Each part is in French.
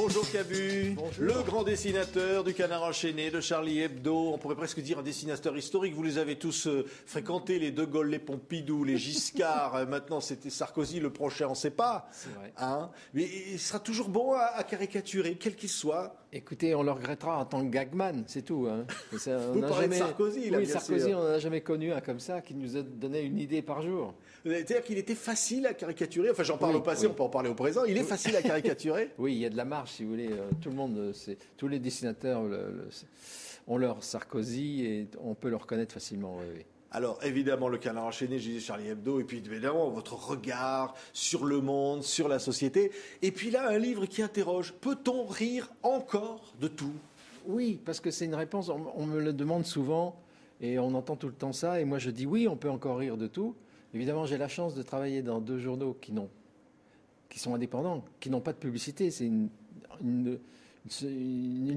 Bonjour Cabu, Bonjour. Le grand dessinateur du Canard enchaîné, de Charlie Hebdo, on pourrait presque dire un dessinateur historique. Vous les avez tous fréquentés, les De Gaulle, les Pompidou, les Giscard, maintenant c'était Sarkozy, le prochain on ne sait pas. C'est vrai. Hein, mais il sera toujours bon à caricaturer, quel qu'il soit. Écoutez, on le regrettera en tant que gagman, c'est tout. Hein. Vous parlez de Sarkozy, là, oui, bien Sarkozy, sûr. on n'en a jamais connu un comme ça qui nous a donné une idée par jour. C'est-à-dire qu'il était facile à caricaturer, enfin j'en parle Oui, au passé, oui. on peut en parler au présent, il est facile à caricaturer. Oui, il y a de la marge, si vous voulez. Tout le monde, tous les dessinateurs ont leur Sarkozy et on peut le reconnaître facilement. Oui, oui. Alors évidemment le Canard enchaîné, j'ai dit Charlie Hebdo, et puis évidemment votre regard sur le monde, sur la société. Et puis là un livre qui interroge, peut-on rire encore de tout? Oui, parce que c'est une réponse, on me le demande souvent et on entend tout le temps ça. Et moi je dis oui, on peut encore rire de tout. Évidemment, j'ai la chance de travailler dans deux journaux qui sont indépendants, qui n'ont pas de publicité. C'est une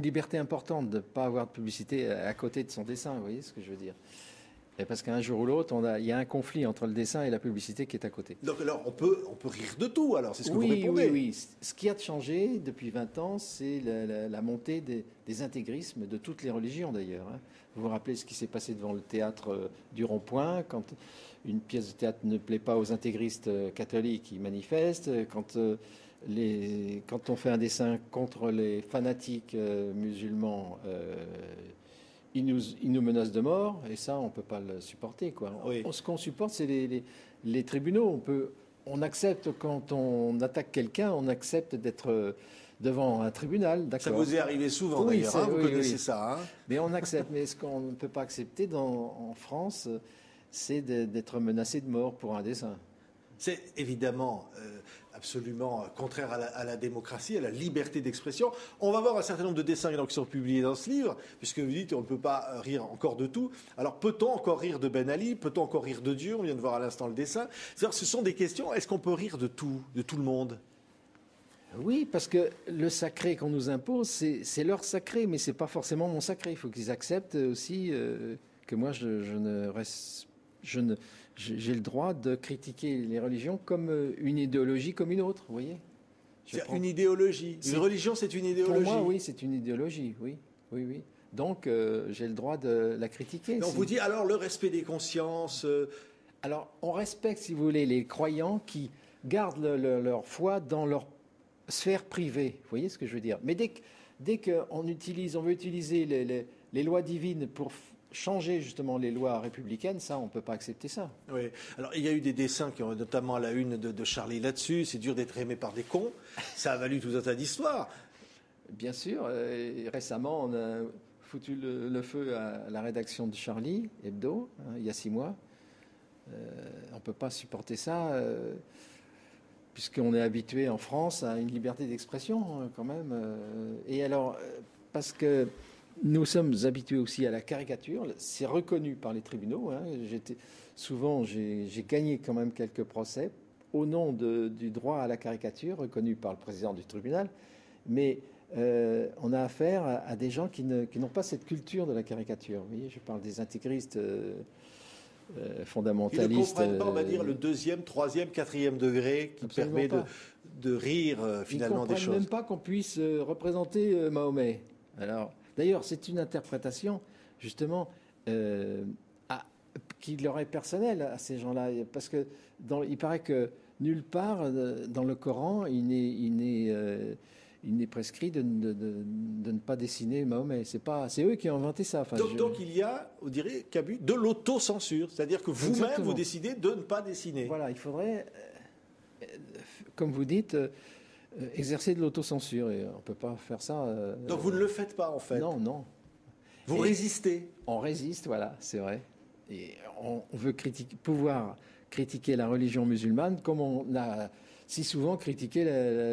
liberté importante de ne pas avoir de publicité à côté de son dessin, vous voyez ce que je veux dire? Et parce qu'un jour ou l'autre, il y a un conflit entre le dessin et la publicité qui est à côté. Donc alors on peut rire de tout alors, c'est ce que vous répondez. Oui. Ce qui a changé depuis 20 ans, c'est la montée des intégrismes de toutes les religions d'ailleurs. Hein. Vous vous rappelez ce qui s'est passé devant le théâtre du Rond-Point, quand une pièce de théâtre ne plaît pas aux intégristes catholiques, ils manifestent. Quand on fait un dessin contre les fanatiques musulmans, ils nous menacent de mort, et ça, on ne peut pas le supporter, quoi. Oui. Ce qu'on supporte, c'est les tribunaux. On accepte, quand on attaque quelqu'un, on accepte d'être devant un tribunal, d'accord. Ça vous est arrivé souvent Oui, d'ailleurs, hein, vous oui, connaissez oui. ça. Hein. Mais on accepte. Mais ce qu'on ne peut pas accepter en France, c'est d'être menacé de mort pour un dessin. C'est évidemment absolument contraire à la démocratie, à la liberté d'expression. On va voir un certain nombre de dessins qui sont publiés dans ce livre, puisque vous dites on ne peut pas rire encore de tout. Alors peut-on encore rire de Ben Ali? Peut-on encore rire de Dieu? On vient de voir à l'instant le dessin. C'est-à-dire, ce sont des questions, est-ce qu'on peut rire de tout le monde? Oui, parce que le sacré qu'on nous impose, c'est leur sacré, mais c'est pas forcément mon sacré. Il faut qu'ils acceptent aussi que moi, j'ai le droit de critiquer les religions comme une idéologie comme une autre, vous voyez. C'est une idéologie. Une religion, c'est une idéologie. Pour moi, oui, c'est une idéologie, oui. Donc, j'ai le droit de la critiquer. Et on vous dit alors le respect des consciences. Alors, on respecte, si vous voulez, les croyants qui gardent leur foi dans leur sphère privée. Vous voyez ce que je veux dire? Mais dès qu'on veut utiliser les lois divines pour changer justement les lois républicaines, ça, on ne peut pas accepter ça. Oui. Alors, il y a eu des dessins qui ont notamment à la une de Charlie là-dessus. C'est dur d'être aimé par des cons. Ça a valu tout un tas d'histoires. Bien sûr. Récemment, on a foutu le feu à la rédaction de Charlie Hebdo, hein, il y a 6 mois. On ne peut pas supporter ça, puisqu'on est habitué en France à une liberté d'expression, quand même. Et alors, parce que nous sommes habitués aussi à la caricature, c'est reconnu par les tribunaux. Hein. Souvent, j'ai gagné quand même quelques procès au nom du droit à la caricature, reconnu par le président du tribunal. Mais on a affaire à des gens qui n'ont pas cette culture de la caricature. Vous voyez, je parle des intégristes fondamentalistes. Ils ne comprennent pas, on va dire, le 2e, 3e, 4e degré qui Absolument permet pas. de rire finalement des choses. Ils ne comprennent même pas qu'on puisse représenter Mahomet. Alors, d'ailleurs, c'est une interprétation, justement, qui leur est personnelle à ces gens-là. Parce que il paraît que nulle part dans le Coran, il n'est prescrit de ne pas dessiner Mahomet. C'est eux qui ont inventé ça. Enfin, donc il y a, on dirait, Cabu, de l'autocensure. C'est-à-dire que vous-même, Exactement. vous décidez de ne pas dessiner. Voilà, il faudrait, comme vous dites, exercer de l'autocensure. Et on ne peut pas faire ça. Donc vous ne le faites pas, en fait. Non. Vous résistez. On résiste, voilà, c'est vrai. Et on veut pouvoir critiquer la religion musulmane comme on a si souvent critiqué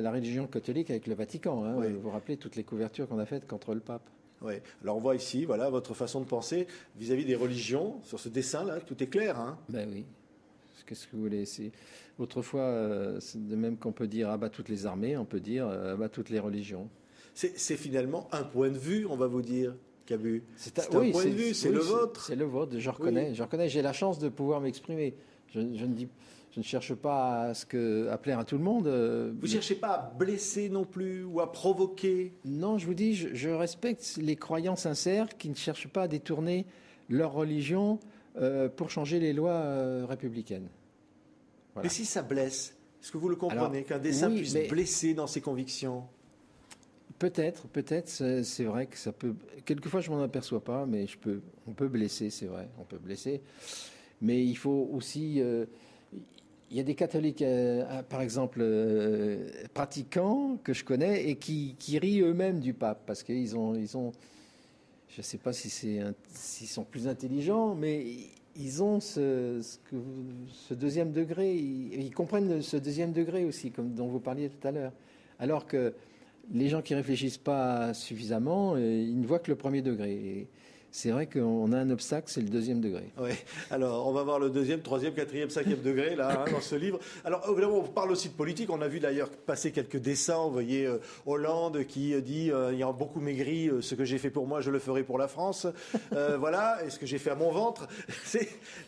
la religion catholique avec le Vatican. Hein. Oui. Vous vous rappelez toutes les couvertures qu'on a faites contre le pape. Oui. Alors on voit ici, voilà, votre façon de penser vis-à-vis des religions. Sur ce dessin-là, tout est clair. Hein. Ben oui. Qu'est-ce que vous voulez? Autrefois, c'est de même qu'on peut dire abat toutes les armées, on peut dire abat toutes les religions. C'est finalement un point de vue, on va vous dire. Cabu. C'est un point de vue, c'est le vôtre. C'est le vôtre, je reconnais. J'ai la chance de pouvoir m'exprimer. Je ne cherche pas à plaire à tout le monde. Vous ne cherchez pas à blesser non plus ou à provoquer? Non, je vous dis, je respecte les croyants sincères qui ne cherchent pas à détourner leur religion pour changer les lois républicaines. Voilà. Mais si ça blesse, est-ce que vous le comprenez, qu'un dessin puisse blesser dans ses convictions? Peut-être, c'est vrai que ça peut... Quelquefois, je ne m'en aperçois pas, mais on peut blesser, c'est vrai, on peut blesser. Mais il faut aussi... il y a des catholiques, par exemple, pratiquants que je connais et qui rient eux-mêmes du pape parce qu'ils ont... Je ne sais pas s'ils sont plus intelligents, mais ils ont ce deuxième degré. Ils comprennent ce deuxième degré aussi, comme dont vous parliez tout à l'heure. Alors que les gens qui ne réfléchissent pas suffisamment, ils ne voient que le premier degré. Et c'est vrai qu'on a un obstacle, c'est le deuxième degré. Oui. Alors, on va voir le deuxième, troisième, quatrième, cinquième degré, là, dans ce livre. Alors, évidemment, on parle aussi de politique. On a vu d'ailleurs passer quelques dessins. Vous voyez Hollande qui dit « il y a beaucoup maigri, ce que j'ai fait pour moi, je le ferai pour la France ». Voilà, et ce que j'ai fait à mon ventre.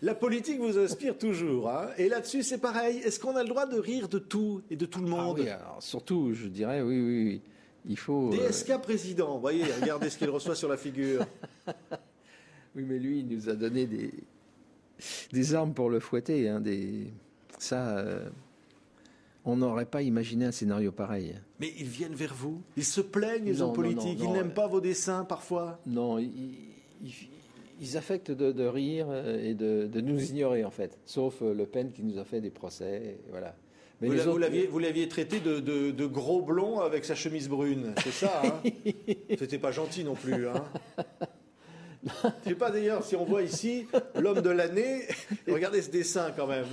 La politique vous inspire toujours. Hein. Et là-dessus, c'est pareil. Est-ce qu'on a le droit de rire de tout et de tout le monde? Oui, alors, surtout, je dirais, oui. Il faut... DSK président, vous voyez, regardez ce qu'il reçoit sur la figure. Oui, mais lui, il nous a donné des armes pour le fouetter. Hein, on n'aurait pas imaginé un scénario pareil. Mais ils viennent vers vous? Ils se plaignent, les hommes politiques? Ils n'aiment pas vos dessins, parfois? Non, ils affectent de rire et de nous ignorer, en fait. Sauf Le Pen qui nous a fait des procès, voilà. Mais vous l'aviez traité de gros blond avec sa chemise brune, c'est ça, hein? C'était pas gentil non plus, hein? Je sais pas d'ailleurs si on voit ici l'homme de l'année. Regardez ce dessin quand même.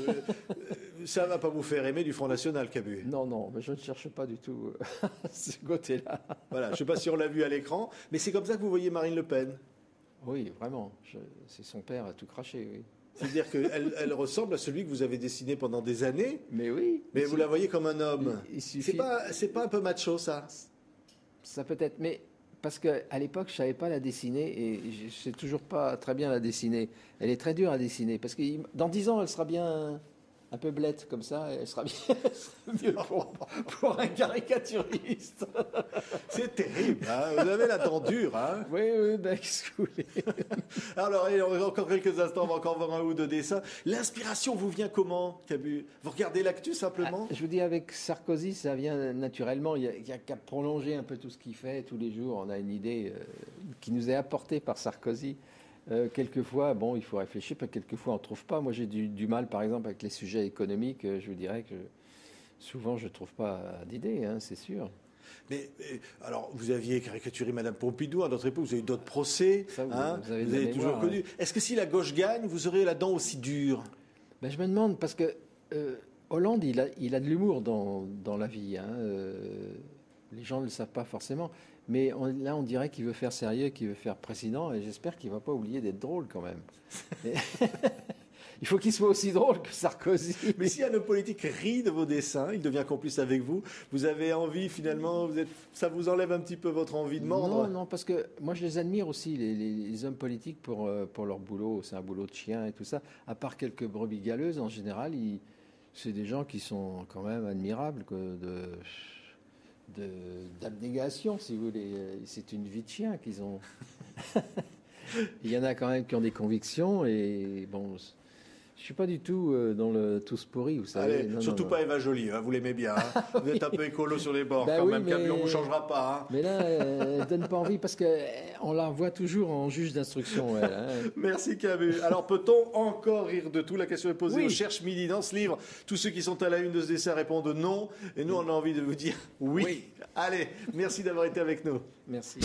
Ça va pas vous faire aimer du Front National, Cabu? Non, mais je ne cherche pas du tout ce côté-là. Voilà, je sais pas si on l'a vu à l'écran, mais c'est comme ça que vous voyez Marine Le Pen. Oui, vraiment. C'est son père à tout craché, oui. C'est-à-dire qu'elle ressemble à celui que vous avez dessiné pendant des années. Mais oui. Mais vous la voyez comme un homme. C'est pas un peu macho, ça? Ça peut être, mais parce qu'à l'époque, je savais pas la dessiner et je sais toujours pas très bien la dessiner. Elle est très dure à dessiner parce que dans 10 ans, elle sera bien un peu blette comme ça, et elle sera mieux pour un caricaturiste. C'est terrible, hein, vous avez la dent dure. Hein. Oui, qu'est-ce que vous voulez? Alors, allez, encore quelques instants, on va encore voir un ou deux dessins. L'inspiration vous vient comment, Cabu? Vous regardez l'actu simplement? Je vous dis, avec Sarkozy, ça vient naturellement. Il n'y a qu'à prolonger un peu tout ce qu'il fait tous les jours. On a une idée qui nous est apportée par Sarkozy. Quelquefois, il faut réfléchir, quelquefois on ne trouve pas. Moi, j'ai du mal, par exemple, avec les sujets économiques. Je vous dirais que souvent, je ne trouve pas d'idées, hein, c'est sûr. Mais alors, vous aviez caricaturé Madame Pompidou à notre époque, vous avez eu d'autres procès, ça, vous avez toujours connu. Est-ce que si la gauche gagne, vous aurez la dent aussi dure? Je me demande, parce que Hollande, il a de l'humour dans la vie. Hein, les gens ne le savent pas forcément. Mais là, on dirait qu'il veut faire sérieux, qu'il veut faire président, et j'espère qu'il ne va pas oublier d'être drôle quand même. Il faut qu'il soit aussi drôle que Sarkozy. Mais si un homme politique rit de vos dessins, il devient complice avec vous, vous avez envie finalement, ça vous enlève un petit peu votre envie de mordre? Non, parce que moi je les admire aussi, les hommes politiques, pour leur boulot. C'est un boulot de chien et tout ça. À part quelques brebis galeuses, en général, c'est des gens qui sont quand même admirables, d'abnégation, si vous voulez. C'est une vie de chien qu'ils ont. Il y en a quand même qui ont des convictions et bon, je suis pas du tout dans le tous pourri, vous savez. Allez, surtout pas Eva Joly, hein, vous l'aimez bien. Hein. Vous êtes un peu écolo sur les bords quand même, Cabu, on vous changera pas. Hein. Mais là, elle donne pas envie parce qu'on la voit toujours en juge d'instruction. Elle, hein. Merci Cabu. Alors peut-on encore rire de tout? La question est posée au Cherche Midi dans ce livre. Tous ceux qui sont à la une de ce dessin répondent non. Et nous, on a envie de vous dire oui. Allez, merci d'avoir été avec nous. Merci.